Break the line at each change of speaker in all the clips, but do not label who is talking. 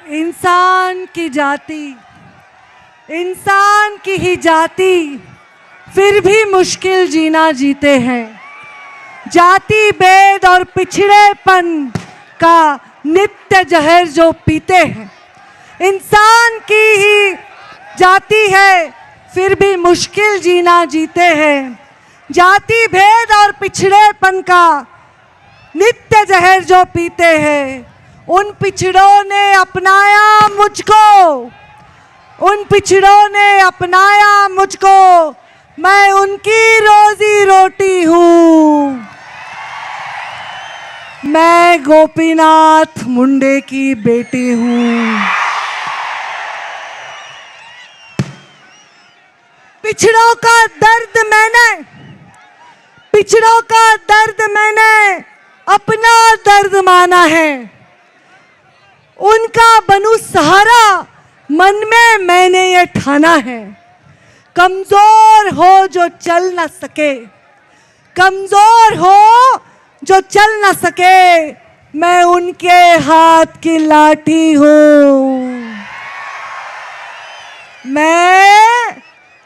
इंसान की ही जाति फिर भी मुश्किल जीना जीते हैं। जाति भेद और पिछड़ेपन का नित्य जहर जो पीते हैं। इंसान की ही जाति है फिर भी मुश्किल जीना जीते हैं। जाति भेद और पिछड़ेपन का नित्य जहर जो पीते हैं। उन पिछड़ों ने अपनाया मुझको, मैं उनकी रोजी रोटी हूँ। मैं गोपीनाथ मुंडे की बेटी हूँ। पिछड़ों का दर्द मैंने अपना दर्द माना है। उनका बनूं सहारा मन में मैंने ये ठाना है। कमजोर हो जो चल न सके, मैं उनके हाथ की लाठी हूँ। मैं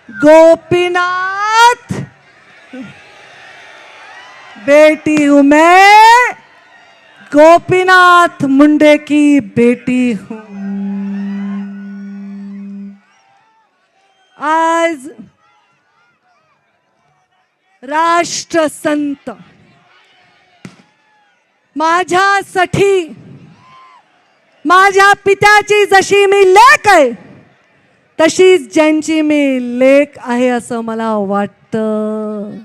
गोपीनाथ बेटी हूँ। मैं गोपीनाथ मुंडे की बेटी हूँ। आज राष्ट्रसंत माझ्यासाठी माझ्या पित्याची जशी मी लेक आहे तशीच ज्यांची मी लेक आहे असं मला वाटतं।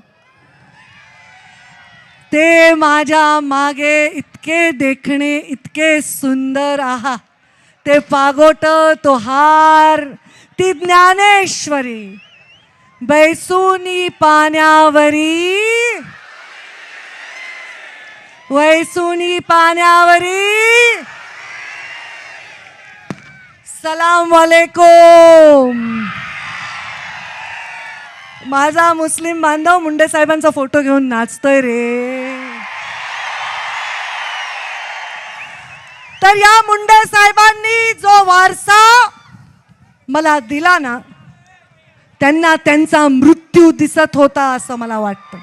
ते माझ्या मागे इतके देखणे इतके सुंदर आहा। ते पागोट तो हार ती ज्ञानेश्वरी बैसुनी पाण्यावरी सलाम वालेकुम। माझा मुस्लिम बांधव मुंडे साहेबांचा फोटो घेऊन नाचतोय रे। तर या मुंडे साहेबांनी जो वारसा मला दिला ना, त्यांना त्यांचा मृत्यू दिसत होता असं मला वाटतं।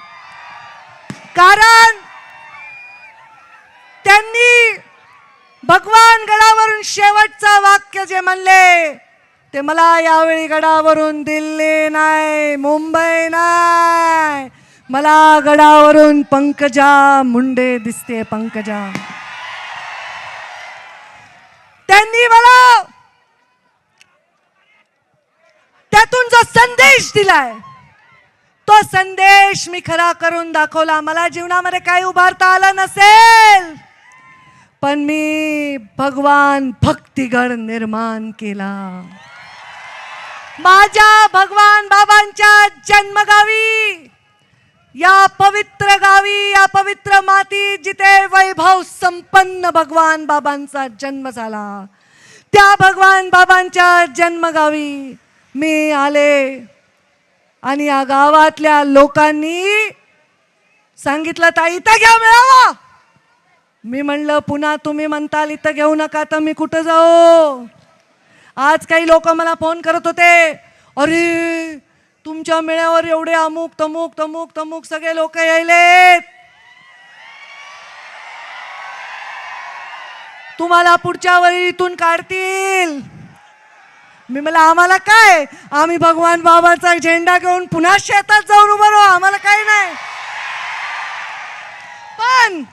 कारण त्यांनी भगवान गडावरून शेवटचं वाक्य जे म्हणले ते मला यावेळी गडावरून दिल्ली नाही, मुंबई नाही, मला गडावरून पंकजा मुंडे दिसते। पंकजा त्यांनी मला त्यातून जो संदेश दिलाय तो संदेश मी खरा करून दाखवला। मला जीवनामध्ये काही उभारता आलं नसेल पण मी भगवान भक्तिगड निर्माण केला। माझ्या भगवान बाबांच्या जन्मगावी, या पवित्र गावी, या पवित्र माती जिथे वैभव संपन्न भगवान बाबांचा जन्म झाला, त्या भगवान बाबांच्या जन्मगावी मी आले आणि या गावातल्या लोकांनी सांगितलं ताई इथं घ्या मेळावा। मी म्हणलं पुन्हा तुम्ही म्हणताल इथं घेऊ नका तर मी कुठं जाऊ। आज काही लोक मला फोन करत होते, अरे तुमच्या मेळ्यावर एवढे अमुक तमुक तमुक तमुक सगळे लोक यायलेत, तुम्हाला पुढच्या वेळी इथून काढतील। मी म्हणलं आम्हाला काय, आम्ही भगवान बाबाचा झेंडा घेऊन पुन्हा शेतात जाऊन उभं राहू, आम्हाला काही नाही। पण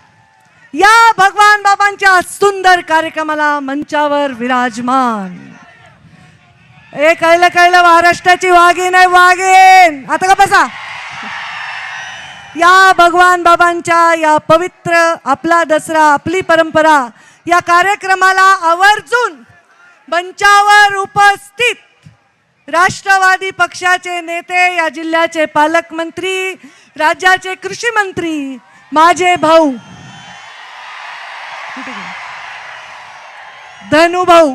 या भगवान बाबांच्या सुंदर कार्यक्रमाला मंचावर विराजमान हे कळलं महाराष्ट्राची वाघीण आहे, वाघीण। आता का बसा। या भगवान बाबांच्या या पवित्र आपला दसरा आपली परंपरा या कार्यक्रमाला आवर्जून मंचावर उपस्थित राष्ट्रवादी पक्षाचे नेते, या जिल्ह्याचे पालकमंत्री, राज्याचे कृषी मंत्री, माझे भाऊ धनु भाऊ,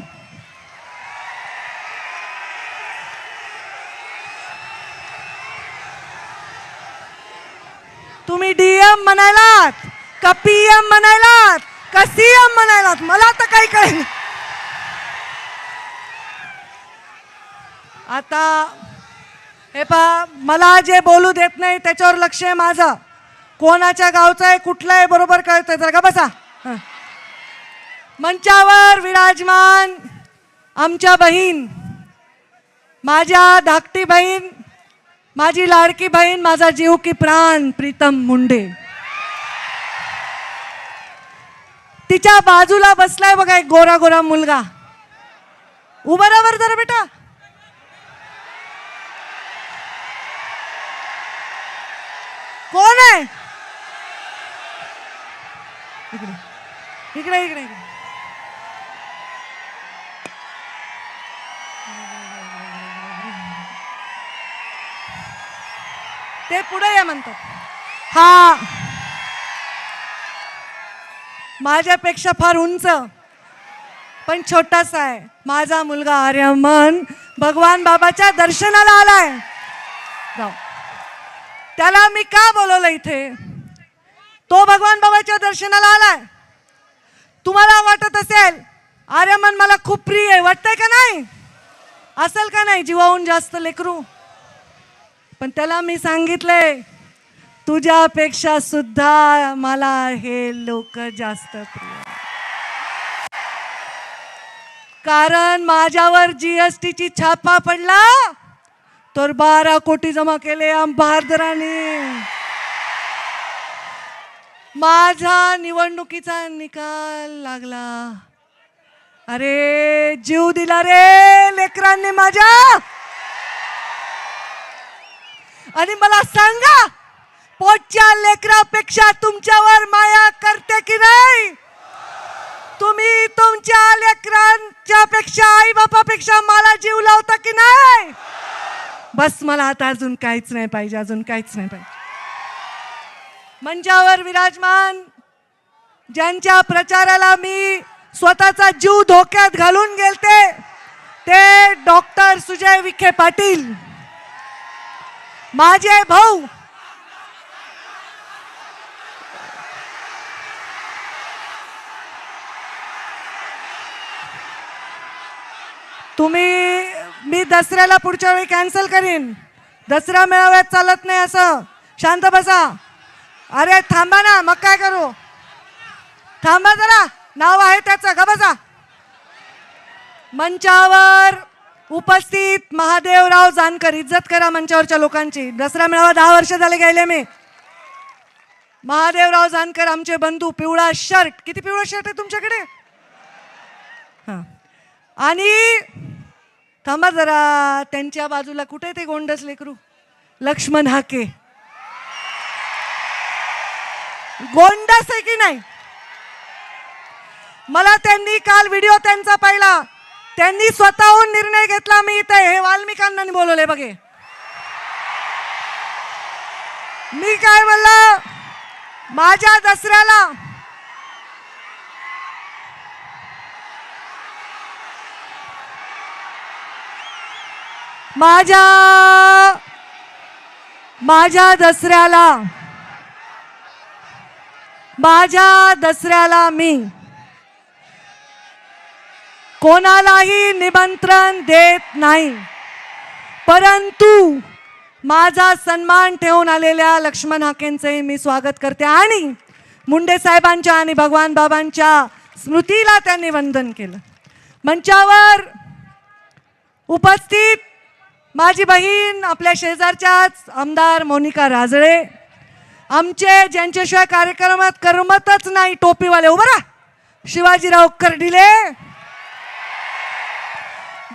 तुम्ही डीएम म्हणालात का पीएम म्हणालात का सीएम म्हणालात मला तर काही कळेल। आता हे पहा, मला जे बोलू देत नाही त्याच्यावर लक्ष आहे माझं. कोणाच्या गावचं आहे कुठलं आहे बरोबर कळतंय. जरा का बसा. मंचावर विराजमान आमच्या बहीण, माझ्या धाकटी बहीण, माझी लाडकी बहीण, माझा जीव की प्राण प्रीतम मुंडे. तिच्या बाजूला बसलाय बघा एक गोरा गोरा मुलगा. उभा राहा बरं जरा बेटा. कोण आहे? इकडे इकडे इकडे इकडे. ते पुढे या म्हणतात. हा माझ्यापेक्षा फार उंच पण छोटासा आहे. माझा मुलगा आर्यमन भगवान बाबाच्या दर्शनाला आलाय. जाऊ. त्याला मी का बोलवलं इथे? तो भगवान बाबाच्या दर्शनाला आलाय. तुम्हाला वाटत असेल आर्यमन मला खूप प्रिय आहे, वाटतंय का नाही? असेल का नाही? जीवाहून जास्त लेकरू. पण त्याला मी सांगितलंय तुझ्यापेक्षा सुद्धा मला हे लोक जास्त प्रिय, कारण माझ्यावर GST ची छापा पडला तर 12 कोटी जमा केले बहादरांनी. माझा निवडणुकीचा निकाल लागला. अरे जीव दिला रे लेकरांनी माझ्या. आणि मला सांगा पोटच्या लेकरापेक्षा तुमच्यावर माया करते की नाही? तुम्ही तुमच्या लेकरांच्या पेक्षा आई बापापेक्षा मला जीव लावता की नाही? बस मला आता अजून काहीच नाही पाहिजे, अजून काहीच नाही पाहिजे. मंचावर विराजमान ज्यांच्या प्रचाराला मी स्वतःचा जीव धोक्यात घालून गेलते ते डॉक्टर सुजय विखे पाटील, माझे भाऊ. मी दसऱ्याला पुढच्या वेळी कॅन्सल करीन. दसरा मेळाव्यात चालत नाही असं. शांत बसा. अरे थांबा ना, मग काय करू? थांबा जरा, नाव आहे त्याचं, ग बसा. मंचावर उपस्थित महादेवराव जानकर, इज्जत करा मंचावरच्या लोकांची. दसरा मेळावा 10 वर्ष झाले गेले मी. महादेवराव जानकर आमचे बंधू. पिवळा शर्ट. किती पिवळा शर्ट आहे तुमच्याकडे? हां. आणि थांबा जरा, त्यांच्या बाजूला कुठे ते गोंडस लेकरू? लक्ष्मण हाके. गोंडस आहे की नाही? मला त्यांनी काल व्हिडिओ त्यांचा पाहिला. त्यांनी स्वतःहून निर्णय घेतला मी इथे हे वाल्मिकांना बोलवले बघे. मी काय बोलला? माझ्या दसऱ्याला माझ्या दसऱ्याला मी कोणालाही निमंत्रण देत नाही, परंतु माझा सन्मान ठेवून आलेल्या लक्ष्मण हाकेंचे मी स्वागत करते. आणि मुंडे साहेबांच्या आणि भगवान बाबांच्या स्मृतीला त्यांनी वंदन केलं. मंचावर उपस्थित माझी बहीण, आपल्या शेजारच्याच आमदार मोनिका राजळे, आमचे ज्यांच्याशिवाय कार्यक्रमात करमतच नाही टोपीवाले. उभा राहा. शिवाजीराव कर्डिले,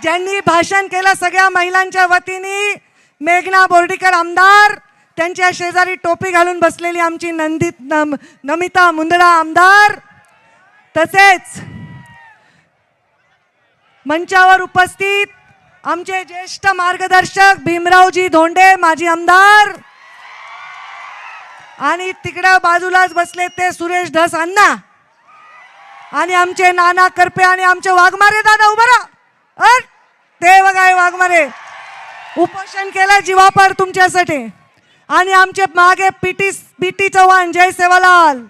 ज्यांनी भाषण केलं सगळ्या महिलांच्या वतीने. मेघना बोर्डीकर आमदार, त्यांच्या शेजारी टोपी घालून बसलेली आमची नमिता मुंदडा आमदार. तसेच मंचावर उपस्थित आमचे ज्येष्ठ मार्गदर्शक भीमरावजी धोंडे, माजी आमदार. आणि तिकडे बाजूलाच बसले ते सुरेश धस अण्णा, आणि आमचे नाना करपे आणि आमचे वाघमारे दादा. उभा राहा. ते बघा वाघमारे उपोषण केलं जीवापाड तुमच्यासाठी. आणि आमचे मागे पीटी चव्हाण, जय सेवालाल,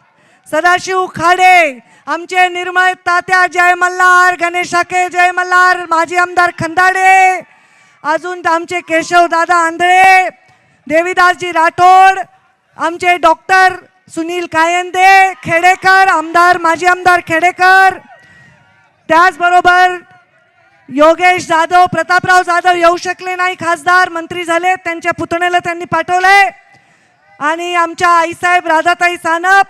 सदाशिव खाडे, आमचे निर्मळ तात्या जय मल्हार, गणेश हाके जय मल्हार, माजी आमदार खंदाडे, अजून आमचे केशव दादा आंधळे, देवीदासजी राठोड, आमचे डॉक्टर सुनील कायंदे खेडेकर, आमदार माजी आमदार खेडेकर, त्याचबरोबर योगेश जाधव, प्रतापराव जाधव येऊ शकले नाही, खासदार मंत्री झाले, त्यांच्या पुतण्याला त्यांनी पाठवलंय. आणि आमच्या आईसाहेब राधाताई सानप,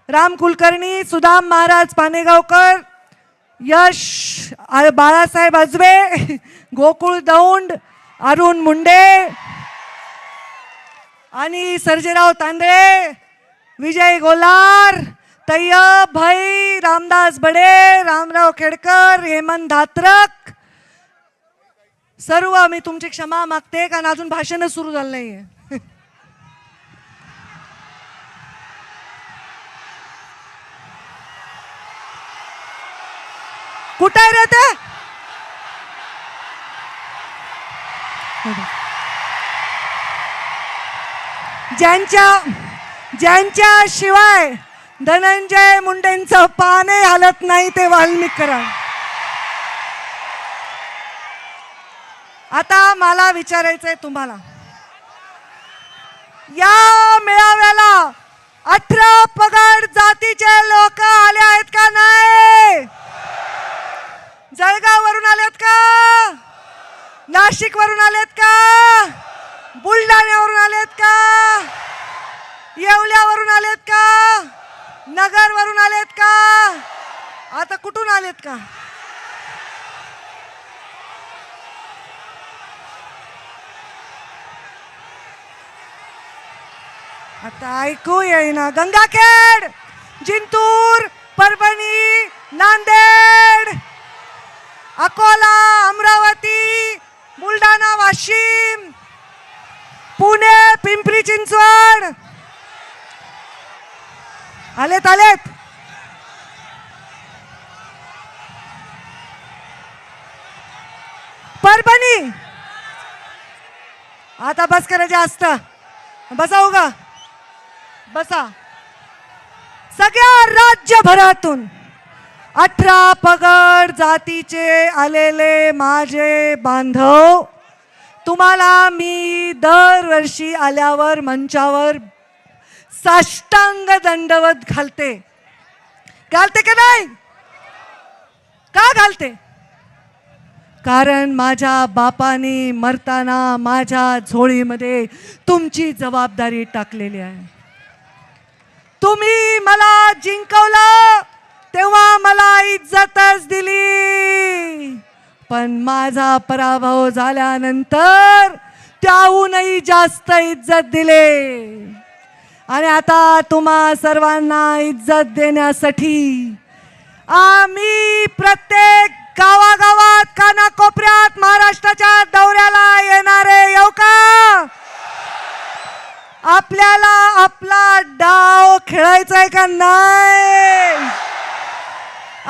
राम कुलकर्णी, सुदाम महाराज पानेगावकर, यश बाळासाहेब अजबे, गोकुळ दौंड, अरुण मुंडे आणि सर्जेराव तांदळे, विजय गोलार, तय्यब भाई, रामदास बडे, रामराव खेडकर, हेमंत धात्रक, सर्व मी तुमची क्षमा मागते कारण अजून भाषण सुरू झालं नाहीये. कुठे रे ते? ज्यांच्या शिवाय धनंजय मुंडेंचं पाने हालत नाही ते वाल्मिक करा. आता मला विचारायचंय तुम्हाला, या मेळाव्याला 18 पगड जातीचे लोक आले आहेत का नाही? जळगाव वरून आलेत का? नाशिक वरून आलेत का? बुलढाण्यावरून आलेत का? येवल्यावरून आलेत का? नगर वरून आलेत का? आता कुठून आलेत का? आता ऐकू येईना. गंगाखेड, जिंतूर, परभणी, नांदेड, अकोला, अमरावती, बुलढाणा, वाशिम, पुणे, पिंपरी चिंचवड आलेत. परभणी, आता बस करा जास्त, बसाऊ का? बसा. सगळ्या राज्यभरातून 18 पगड जातीचे आलेले माझे बांधव, तुम्हाला मी दरवर्षी आल्यावर मंचावर साष्टांग दंडवत घालते का नाही? का घालते? कारण माझ्या बापाने मरताना माझ्या झोळीमध्ये तुमची जबाबदारी टाकलेली आहे. तुम्ही मला जिंकवलं तेव्हा मला इज्जतच दिली, पण माझा पराभव झाल्यानंतर त्याहूनही जास्त इज्जत दिले. आणि आता तुम्हा सर्वांना इज्जत देण्यासाठी आम्ही प्रत्येक गावागावात, कानाकोपऱ्यात महाराष्ट्राच्या दौऱ्याला येणारे येऊ का? आपल्याला आपला डाव खेळायचा आहे का नाही?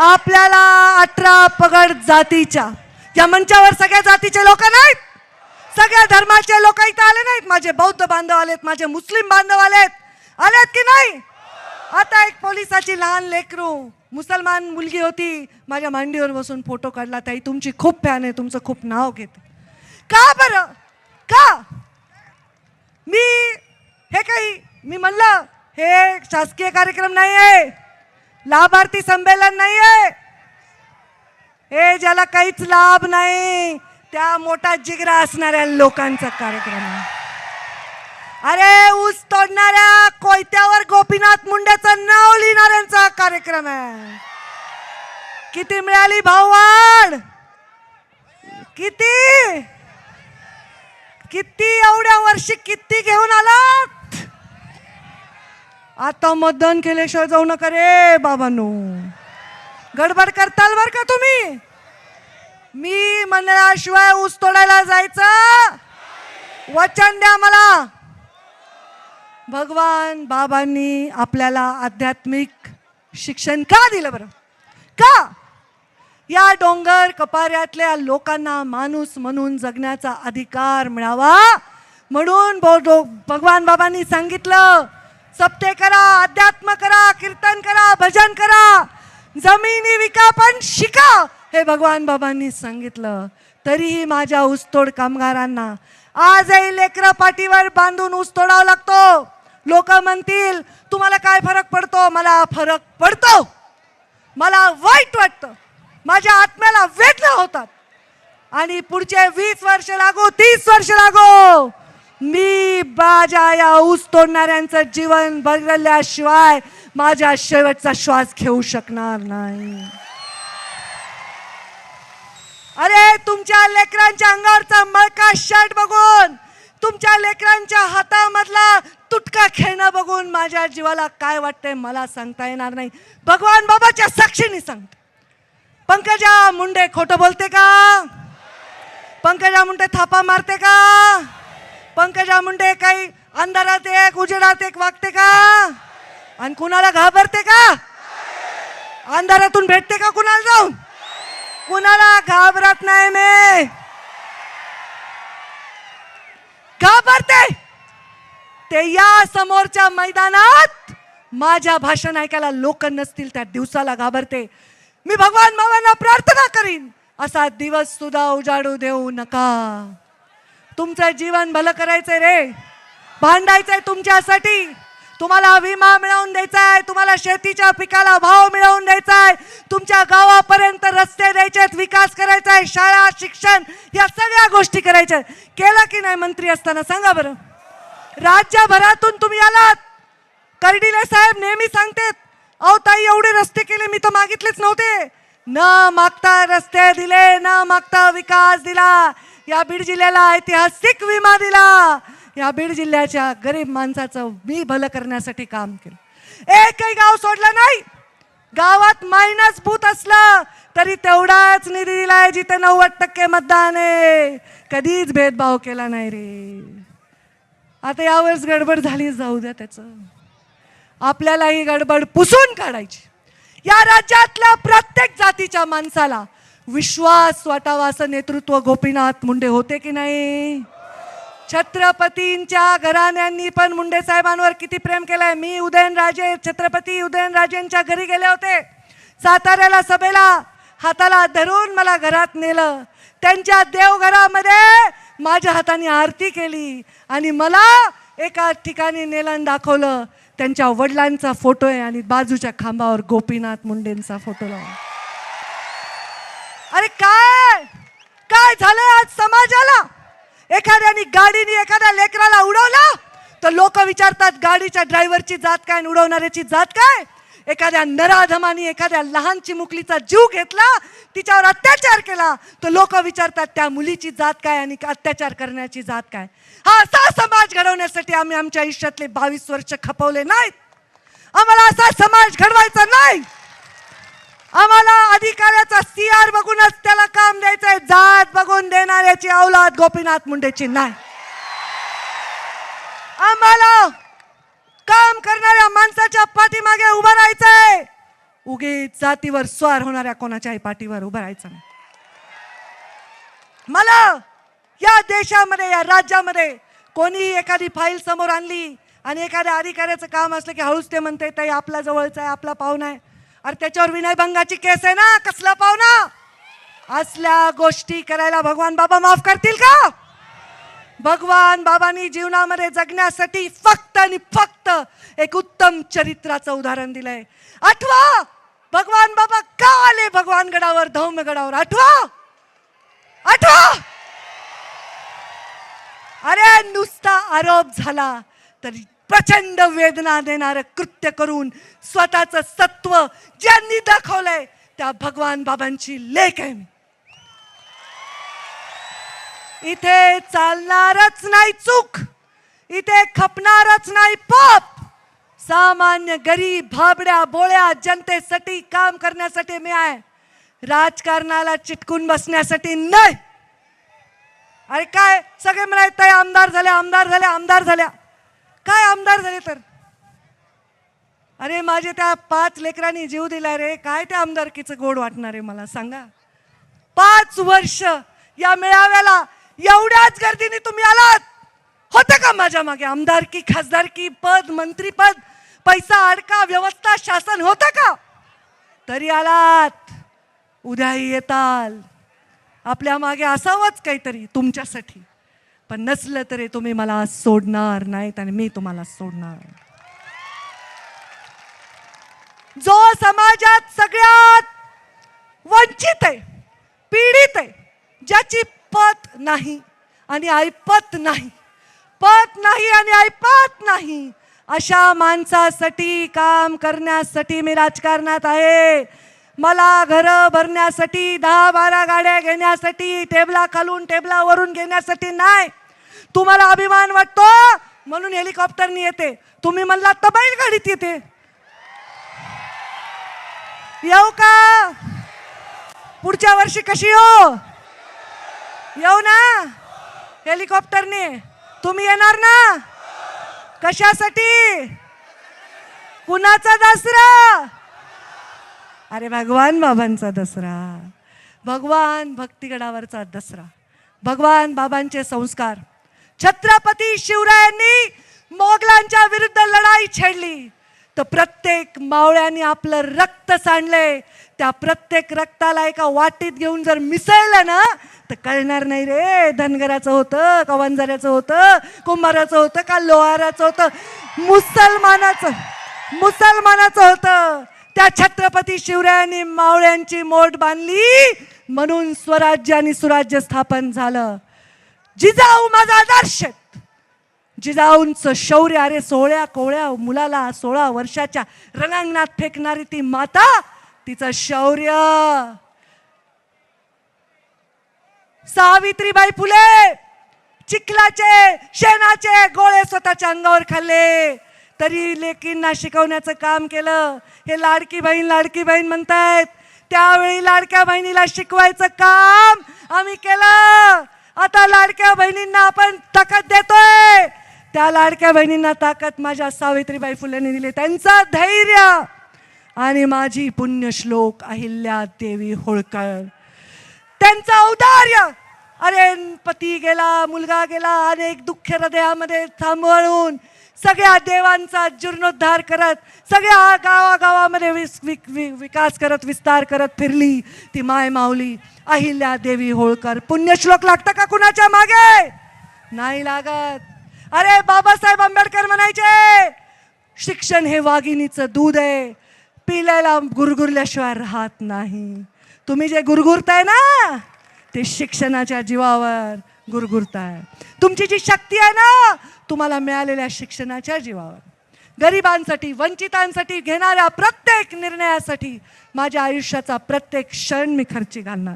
आपल्याला 18 पगड जातीच्या या मंचावर सगळ्या जातीचे लोक नाहीत, सगळ्या धर्माचे लोक इथं आले नाहीत. माझे बौद्ध बांधव आलेत, माझे मुस्लिम बांधव आलेत की नाही? आता एक पोलिसाची लहान लेकरू मुसलमान मुलगी होती, माझ्या मांडीवर बसून फोटो काढला. ताई तुमची खूप फॅन आहे, तुमचं खूप नाव घेते. का बरं? का? मी म्हणलं हे शासकीय कार्यक्रम नाही आहे, लाभार्थी संमेलन नाही आहे, हे ज्याला काहीच लाभ नाही त्या मोठा जिगरा असणाऱ्या लोकांचा कार्यक्रम आहे. अरे ऊस तोडणाऱ्या कोयत्यावर गोपीनाथ मुंडेचं नाव लिहिणाऱ्यांचा कार्यक्रम आहे. किती मिळाली भाववाढ? किती एवढ्या वर्षी किती घेऊन आलात? आता मतदान केल्याशिवाय जाऊ नका रे बाबांनो, गडबड करताल बर का तुम्ही. मी म्हणल्याशिवाय ऊस तोडायला जायचं वचन द्या मला. भगवान बाबांनी आपल्याला आध्यात्मिक शिक्षण का दिलं बरं? का? या डोंगर कपाऱ्यातल्या लोकांना माणूस म्हणून जगण्याचा अधिकार मिळावा म्हणून भगवान बाबांनी सांगितलं, सप्ते करा, अध्यात्म करा, कीर्तन करा, भजन करा, जमिनी विका पण शिका, हे भगवान बाबांनी सांगितलं. तरीही माझ्या ऊसतोड कामगारांना आजही लेकरं पाठीवर बांधून ऊस तोडावा लागतो. लोक म्हणतील तुम्हाला काय फरक पडतो? मला फरक पडतो. मला वाईट वाटतं, माझ्या आत्म्याला वेदना होतात. आणि पुढचे 20 वर्ष लागो, 30 वर्ष लागो, मी माझ्या या ऊस तोडणाऱ्यांचं जीवन बदलल्याशिवाय माझा शेवटचा श्वास घेऊ शकणार नाही. अरे तुमच्या लेकरांच्या अंगावरचा मळका शर्ट बघून, तुमच्या लेकरांच्या हातामधला तुटका खेळणं बघून माझ्या जीवाला काय वाटतंय मला सांगता येणार नाही. भगवान बाबाच्या साक्षीने सांगते. पंकजा मुंडे खोटं बोलते का? पंकजा मुंडे थापा मारते का? पंकजा मुंडे काही अंधारात एक उजेडात एक वागते का? आणि कुणाला घाबरते का? अंधारातून भेटते का कुणाला जाऊन? कुणाला घाबरत नाही. मी घाबरते ते या समोरच्या मैदानात माझ्या भाषण ऐकायला लोक नसतील त्या दिवसाला घाबरते. मी भगवान बाबांना प्रार्थना करीन असा दिवस सुद्धा उजाडू देऊ नका. तुमचं जीवन भलं करायचंय रे, भांडायचंय तुमच्यासाठी. तुम्हाला विमा मिळवून द्यायचा आहे, तुम्हाला शेतीच्या पिकाला भाव मिळवून द्यायचा आहे, तुमच्या गावापर्यंत रस्ते द्यायचे, विकास करायचा आहे, शाळा शिक्षण या सगळ्या गोष्टी करायच्या. केलं की नाही मंत्री असताना सांगा बरं? राज्यभरातून तुम्ही आलात. कर्डिले साहेब नेहमी सांगतात, अहो ताई एवढे रस्ते केले, मी तर मागितलेच नव्हते. न मागता रस्ते दिले, न मागता विकास दिला. या बीड जिल्ह्याला ऐतिहासिक विमा दिला. या बीड जिल्ह्याच्या गरीब माणसाचं मी भलं करण्यासाठी काम केलं. एकही गाव सोडलं नाही. गावात मायनस बूथ असलं तरी तेवढाच निधी दिलाय जिथे 90% मतदान आहे. कधीच भेदभाव केला नाही रे. आता यावेळेस गडबड झाली, जाऊ द्या त्याचं. आपल्याला ही गडबड पुसून काढायची. या राज्यातल्या प्रत्येक जातीच्या माणसाला विश्वास वाटावा असं नेतृत्व गोपीनाथ मुंडे होते की नाही? छत्रपतींच्या घराण्यांनी पण मुंडे साहेबांवर किती प्रेम केलंय. मी उदयनराजे, छत्रपती उदयनराजेंच्या घरी गेले होते साताऱ्याला सभेला. हाताला धरून मला घरात नेलं. त्यांच्या देवघरामध्ये माझ्या हाताने आरती केली आणि मला एका ठिकाणी नेलं दाखवलं. त्यांच्या वडिलांचा फोटो आहे आणि बाजूच्या खांबावर गोपीनाथ मुंडेंचा फोटो लावला. अरे काय काय झालंय आज समाजाला? एखाद्याने गाडीने एखाद्या लेकराला उडवलं तर लोक विचारतात गाडीच्या ड्रायव्हरची जात काय आणि उडवणाऱ्याची जात काय. एखाद्या नराधमाने एखाद्या लहान चिमुकलीचा जीव घेतला, तिच्यावर अत्याचार केला, तर लोक विचारतात त्या मुलीची जात काय आणि अत्याचार करण्याची जात काय. हा असा समाज घडवण्यासाठी आम्ही आमच्या आयुष्यातले 22 वर्ष खपवले नाहीत. आम्हाला असा समाज घडवायचा नाही. आम्हाला अधिकाऱ्याचा CR बघूनच त्याला काम द्यायचंय. जात बघून देणाऱ्याची औलाद गोपीनाथ मुंडेची नाही. आम्हाला काम करणाऱ्या माणसाच्या पाठीमागे उभं राहायचंय. उगीच जातीवर स्वार होणाऱ्या कोणाच्याही पाठीवर उभं राहायचं नाही. मला या देशामध्ये, या राज्यामध्ये कोणी एखादी फाईल समोर आणली आणि एखाद्या अधिकाऱ्याचं काम असलं की हळूच ते म्हणते ताई आपला जवळचा आहे, आपला पाहुणा आहे. अरे त्याच्यावर विनयभंगाची केस आहे ना, कसला पाहुणा? असल्या गोष्टी करायला भगवान बाबा माफ करतील का? भगवान बाबांनी जीवनामध्ये जगण्यासाठी फक्त आणि फक्त एक उत्तम चरित्राचं उदाहरण दिलंय. आठवा, भगवान बाबा का आले भगवान गडावर, धौम्यगडावर? आठवा आठवा. अरे नुसता आरोप झाला तरी प्रचंड वेदना देणारं कृत्य करून स्वतःचं सत्व ज्यांनी दाखवलंय त्या भगवान बाबांची लेक आहे मी. इथे चालणारच नाही चूक, इथे खपणारच नाही पाप. सामान्य गरीब भाबड्या बोळ्या जनतेसाठी काम करण्यासाठी मी आहे, राजकारणाला चिटकून बसण्यासाठी नाही. अरे काय सगळे म्हणायचे आमदार झाल्या, आमदार झाल्या, आमदार झाल्या. काय आमदार झाले तर? अरे माझे त्या 5 लेकरांनी जीव दिलाय रे. काय त्या आमदारकीचं गोड वाटणार आहे मला सांगा? 5 वर्ष या मेळाव्याला एवढ्याच गर्दीने तुम्ही आलात. होतं का माझ्या मागे आमदारकी, खासदारकी, पद, मंत्रीपद, पैसा, अडका, व्यवस्था, शासन होतं का? तरी आलात. उद्याही येताल. आपल्या मागे असावंच काहीतरी तुमच्यासाठी, पण नसलं तरी तुम्ही मला सोडणार नाहीत आणि मी तुम्हाला सोडणार. जो समाजात सगळ्यात वंचित आहे, पीडित आहे, ज्याची पत नाही आणि ऐपत नाही, पत नाही आणि ऐपत नाही, अशा माणसासाठी काम करण्यासाठी मी राजकारणात आहे. मला घरं भरण्यासाठी, 10-12 गाड्या घेण्यासाठी, टेबला खालून टेबलावरून घेण्यासाठी नाही. तुम्हाला अभिमान वाटतो म्हणून हेलिकॉप्टरनी येते, तुम्ही म्हणला तर बैलगाडीत येते. येऊ का? पुढच्या वर्षी कशी येऊ ना हेलिकॉप्टरने? तुम्ही येणार ना? कशासाठी? कुणाचा दसरा? अरे भगवान बाबांचा दसरा, भगवान भक्तिगडावरचा दसरा, भगवान बाबांचे संस्कार. छत्रपती शिवरायांनी मोगलांच्या विरुद्ध लढाई छेडली तर प्रत्येक मावळ्याने आपलं रक्त सांडले. त्या प्रत्येक रक्ताला एका वाटीत घेऊन जर मिसळलं ना तर कळणार नाही रे धनगराचं होतं का वंजाऱ्याचं होतं, कुंभाराचं होतं का लोहाराचं होतं, मुसलमानाचं होतं. त्या छत्रपती शिवरायांनी मावळ्यांची मोठ बांधली म्हणून स्वराज्य आणि सुराज्य स्थापन झालं. जिजाऊ माझा आदर्श. जिजाऊंचं शौर्य, अरे 16 कोवळ्या मुलाला 16 वर्षाच्या रणांगणात फेकणारी ती माता, तिचं शौर्य. सावित्रीबाई फुले चिखलाचे शेणाचे गोळे स्वतःच्या अंगावर खाल्ले तरी लेकींना शिकवण्याचं काम केलं. हे लाडकी बहीण म्हणतायत, त्यावेळी लाडक्या बहिणीला शिकवायचं काम आम्ही केलं. आता लाडक्या बहिणींना आपण ताकद देतोय. त्या लाडक्या बहिणींना ताकद माझ्या सावित्रीबाई फुलेंनी दिली, त्यांचं धैर्य. आणि माझी पुण्यश्लोक अहिल्या देवी होळकर, त्यांचं औदार्य. अरे पती गेला, मुलगा गेला, अनेक दुःख हृदयामध्ये थांबवून सगळ्या देवांचा जीर्णोद्धार करत, सगळ्या गावागावामध्ये विकास करत, विस्तार करत फिरली ती माय माऊली अहिल्या देवी होळकर. पुण्यश्लोक लागतं का कुणाच्या मागे? नाही लागत. अरे बाबासाहेब आंबेडकर म्हणायचे, शिक्षण हे वाघिणीचं दूध आहे, पिल्याला गुरगुरल्याशिवाय राहत नाही. तुम्ही जे गुरगुरताय ना ते शिक्षणाच्या जीवावर गुरगुरताय. तुमची जी शक्ती आहे ना तुम्हाला मिळालेल्या शिक्षणाच्या जीवावर. गरिबांसाठी, वंचितांसाठी घेणाऱ्या प्रत्येक निर्णयासाठी माझ्या आयुष्याचा प्रत्येक क्षण मी खर्ची घालणार.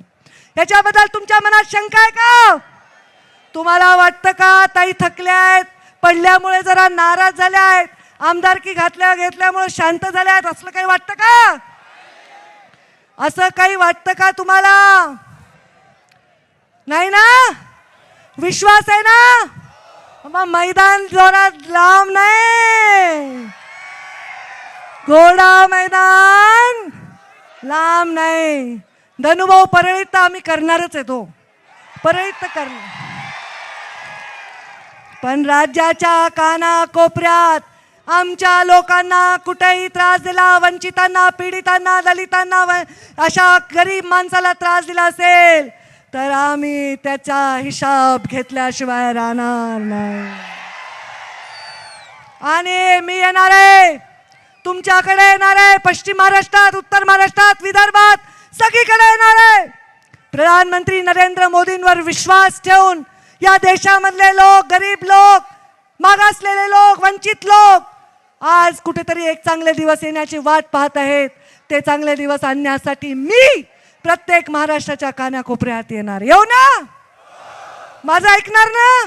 याच्याबद्दल तुमच्या मनात शंका आहे का? तुम्हाला वाटतं का ताई थकल्या आहेत, पडल्यामुळे जरा नाराज झाल्या आहेत, आमदारकी घेतल्यामुळे शांत झाल्या आहेत, असलं काही वाटतं का? असं काही वाटतं का तुम्हाला? नाही ना? विश्वास आहे ना? मग मैदान जोरात लांब नाही, घोडा मैदान लांब नाही. धनुभाऊ परळीत तर आम्ही करणारच आहे, तो परळीत तर करणार. पण राज्याच्या कानाकोपऱ्यात आमच्या लोकांना कुठेही त्रास दिला, वंचितांना, पीडितांना, दलितांना, अशा गरीब माणसाला त्रास दिला असेल तर आम्ही त्याचा हिसाब घेतल्याशिवाय राहणार नाही. आणि मी येणार आहे, तुमच्याकडे येणार आहे, पश्चिम महाराष्ट्रात, उत्तर महाराष्ट्रात, विदर्भात, सगळीकडे येणार आहे. प्रधानमंत्री नरेंद्र मोदींवर विश्वास ठेवून या देशामधले लोक, गरीब लोक, मागासलेले लोक, वंचित लोक आज कुठेतरी एक चांगले दिवस येण्याची वाट पाहत आहेत. ते चांगले दिवस आणण्यासाठी मी प्रत्येक महाराष्ट्राच्या कानाकोपऱ्यात येणार. येऊ ना? माझं ऐकणार ना?